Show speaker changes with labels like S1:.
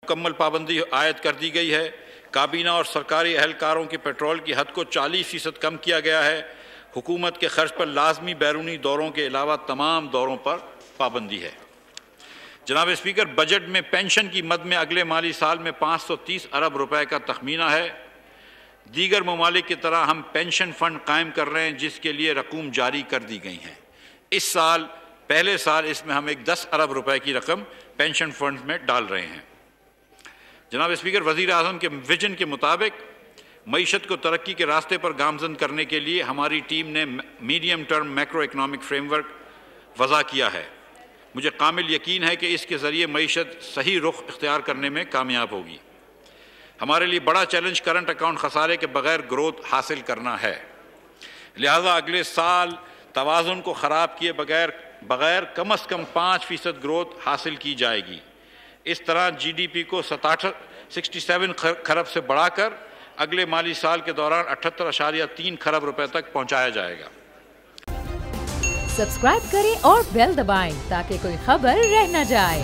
S1: मुकम्मल पाबंदी आयद कर दी गई है। काबीना और सरकारी एहलकारों की पेट्रोल की हद को 40% कम किया गया है। हुकूमत के खर्च पर लाजमी बैरूनी दौरों के अलावा तमाम दौरों पर पाबंदी है। जनाब स्पीकर, बजट में पेंशन की मद में अगले माली साल में 530 अरब रुपए का तखमीना है। दीगर ममालिक की तरह हम पेंशन फंड कायम कर रहे हैं, जिसके लिए रकूम जारी कर दी गई हैं। इस साल पहले साल इसमें हम एक 10 अरब रुपए की रकम पेंशन फंड में डाल रहे हैं। जनाब स्पीकर, वज़ीर आज़म के विजन के मुताबिक मईशत को तरक्की के रास्ते पर गामजन करने के लिए हमारी टीम ने medium term macro economic framework वज़ा किया है। मुझे कामिल यकीन है कि इसके ज़रिए मईशत सही रुख इख्तियार करने में कामयाब होगी। हमारे लिए बड़ा चैलेंज करंट अकाउंट खसारे के बगैर ग्रोथ हासिल करना है। लिहाजा अगले साल तवाज़ुन को ख़राब किए बगैर कम अज़ कम 5% ग्रोथ हासिल की जाएगी। इस तरह GDP को 67 खरब से बढ़ाकर अगले माली साल के दौरान 78.3 खरब रुपए तक पहुंचाया जाएगा।
S2: सब्सक्राइब करें और बेल दबाएं ताकि कोई खबर रह न जाए।